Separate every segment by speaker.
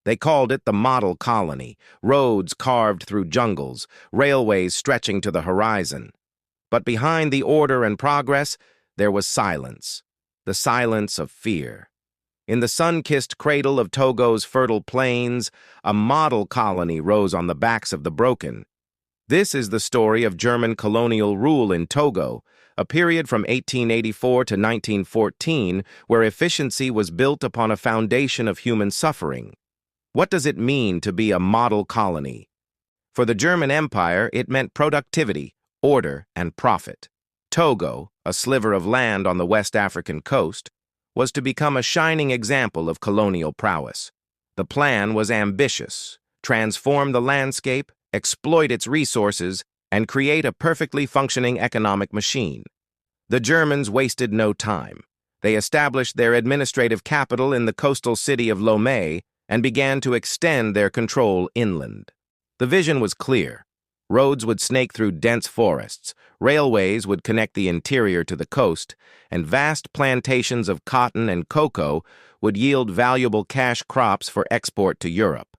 Speaker 1: They called it the model colony, roads carved through jungles, railways stretching to the horizon. But behind the order and progress, there was silence, the silence of fear. In the sun-kissed cradle of Togo's fertile plains, a model colony rose on the backs of the broken. This is the story of German colonial rule in Togo, a period from 1884 to 1914 where efficiency was built upon a foundation of human suffering. What does it mean to be a model colony? For the German Empire, it meant productivity, order, and profit. Togo, a sliver of land on the West African coast, was to become a shining example of colonial prowess. The plan was ambitious: transform the landscape, exploit its resources, and create a perfectly functioning economic machine. The Germans wasted no time. They established their administrative capital in the coastal city of Lomé and began to extend their control inland. The vision was clear. Roads would snake through dense forests, railways would connect the interior to the coast, and vast plantations of cotton and cocoa would yield valuable cash crops for export to Europe.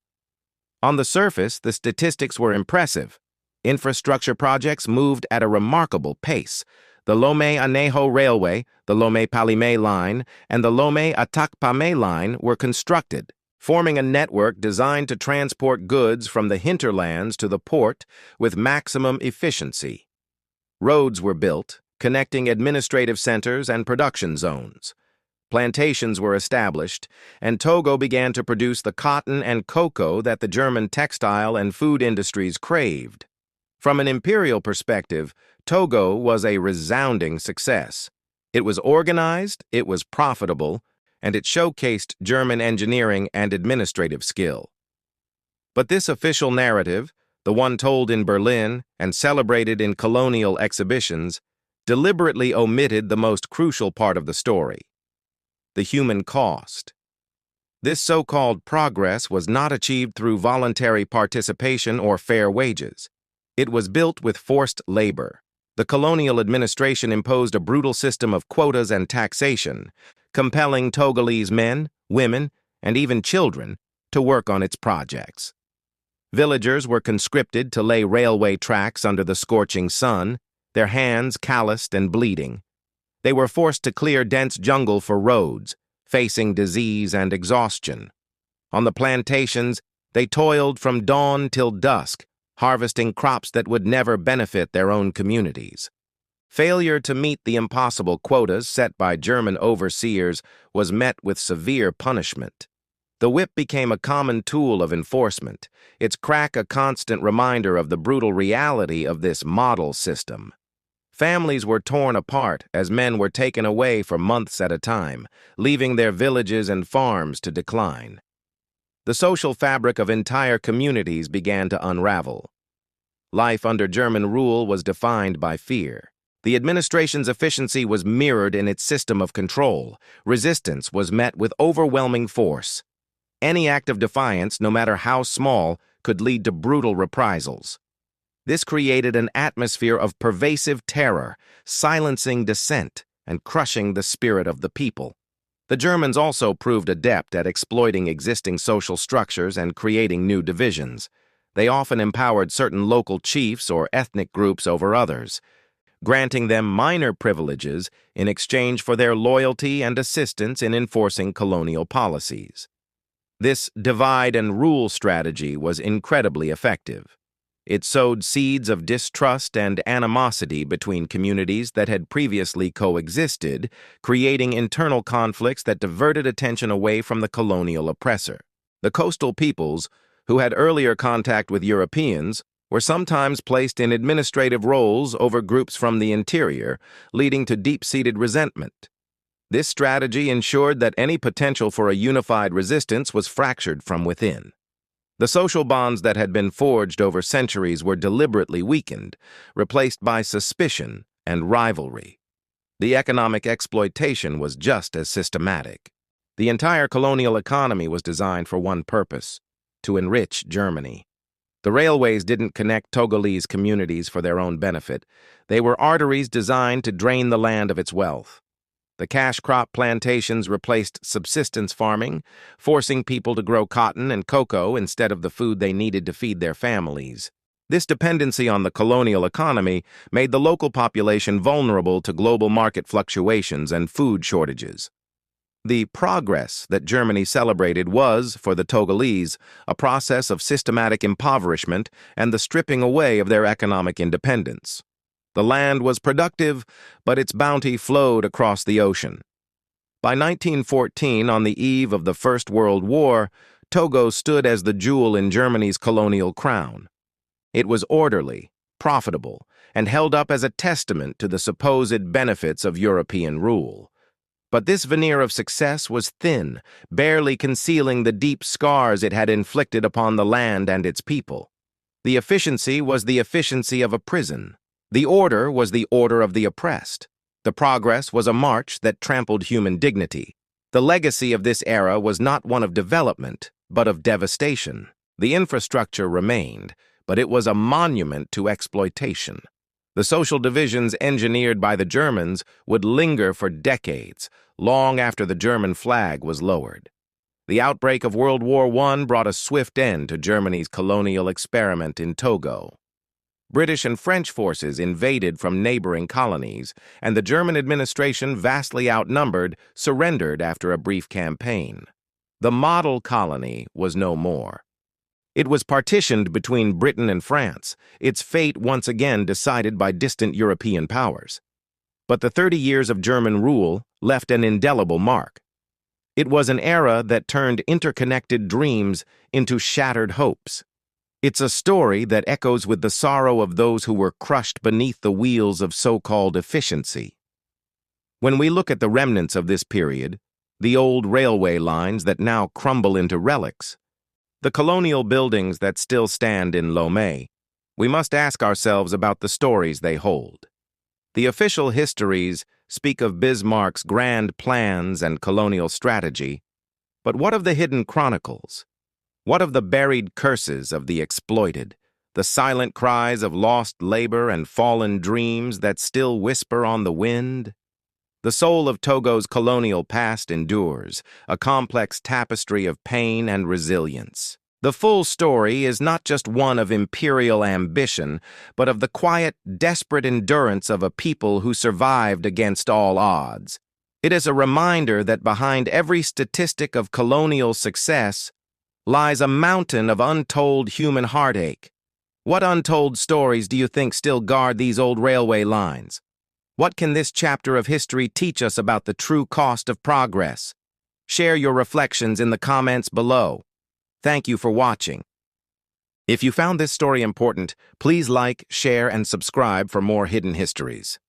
Speaker 1: On the surface, the statistics were impressive. Infrastructure projects moved at a remarkable pace. The Lomé-Anejo Railway, the Lomé-Palimé Line, and the Lomé-Atakpamé Line were constructed, forming a network designed to transport goods from the hinterlands to the port with maximum efficiency. Roads were built, connecting administrative centers and production zones. Plantations were established, and Togo began to produce the cotton and cocoa that the German textile and food industries craved. From an imperial perspective, Togo was a resounding success. It was organized, it was profitable, and it showcased German engineering and administrative skill. But this official narrative, the one told in Berlin and celebrated in colonial exhibitions, deliberately omitted the most crucial part of the story: the human cost. This so-called progress was not achieved through voluntary participation or fair wages. It was built with forced labor. The colonial administration imposed a brutal system of quotas and taxation, compelling Togolese men, women, and even children to work on its projects. Villagers were conscripted to lay railway tracks under the scorching sun, their hands calloused and bleeding. They were forced to clear dense jungle for roads, facing disease and exhaustion. On the plantations, they toiled from dawn till dusk, harvesting crops that would never benefit their own communities. Failure to meet the impossible quotas set by German overseers was met with severe punishment. The whip became a common tool of enforcement, its crack a constant reminder of the brutal reality of this model system. Families were torn apart as men were taken away for months at a time, leaving their villages and farms to decline. The social fabric of entire communities began to unravel. Life under German rule was defined by fear. The administration's efficiency was mirrored in its system of control. Resistance was met with overwhelming force. Any act of defiance, no matter how small, could lead to brutal reprisals. This created an atmosphere of pervasive terror, silencing dissent and crushing the spirit of the people. The Germans also proved adept at exploiting existing social structures and creating new divisions. They often empowered certain local chiefs or ethnic groups over others, granting them minor privileges in exchange for their loyalty and assistance in enforcing colonial policies. This divide-and-rule strategy was incredibly effective. It sowed seeds of distrust and animosity between communities that had previously coexisted, creating internal conflicts that diverted attention away from the colonial oppressor. The coastal peoples, who had earlier contact with Europeans, were sometimes placed in administrative roles over groups from the interior, leading to deep-seated resentment. This strategy ensured that any potential for a unified resistance was fractured from within. The social bonds that had been forged over centuries were deliberately weakened, replaced by suspicion and rivalry. The economic exploitation was just as systematic. The entire colonial economy was designed for one purpose: to enrich Germany. The railways didn't connect Togolese communities for their own benefit. They were arteries designed to drain the land of its wealth. The cash crop plantations replaced subsistence farming, forcing people to grow cotton and cocoa instead of the food they needed to feed their families. This dependency on the colonial economy made the local population vulnerable to global market fluctuations and food shortages. The progress that Germany celebrated was, for the Togolese, a process of systematic impoverishment and the stripping away of their economic independence. The land was productive, but its bounty flowed across the ocean. By 1914, on the eve of the First World War, Togo stood as the jewel in Germany's colonial crown. It was orderly, profitable, and held up as a testament to the supposed benefits of European rule. But this veneer of success was thin, barely concealing the deep scars it had inflicted upon the land and its people. The efficiency was the efficiency of a prison. The order was the order of the oppressed. The progress was a march that trampled human dignity. The legacy of this era was not one of development, but of devastation. The infrastructure remained, but it was a monument to exploitation. The social divisions engineered by the Germans would linger for decades, long after the German flag was lowered. The outbreak of World War I brought a swift end to Germany's colonial experiment in Togo. British and French forces invaded from neighboring colonies, and the German administration, vastly outnumbered, surrendered after a brief campaign. The model colony was no more. It was partitioned between Britain and France, its fate once again decided by distant European powers. But the 30 years of German rule left an indelible mark. It was an era that turned interconnected dreams into shattered hopes. It's a story that echoes with the sorrow of those who were crushed beneath the wheels of so-called efficiency. When we look at the remnants of this period, the old railway lines that now crumble into relics, the colonial buildings that still stand in Lomé, we must ask ourselves about the stories they hold. The official histories speak of Bismarck's grand plans and colonial strategy, but what of the hidden chronicles? What of the buried curses of the exploited, the silent cries of lost labor and fallen dreams that still whisper on the wind? The soul of Togo's colonial past endures, a complex tapestry of pain and resilience. The full story is not just one of imperial ambition, but of the quiet, desperate endurance of a people who survived against all odds. It is a reminder that behind every statistic of colonial success lies a mountain of untold human heartache. What untold stories do you think still guard these old railway lines? What can this chapter of history teach us about the true cost of progress? Share your reflections in the comments below. Thank you for watching. If you found this story important, please like, share, and subscribe for more hidden histories.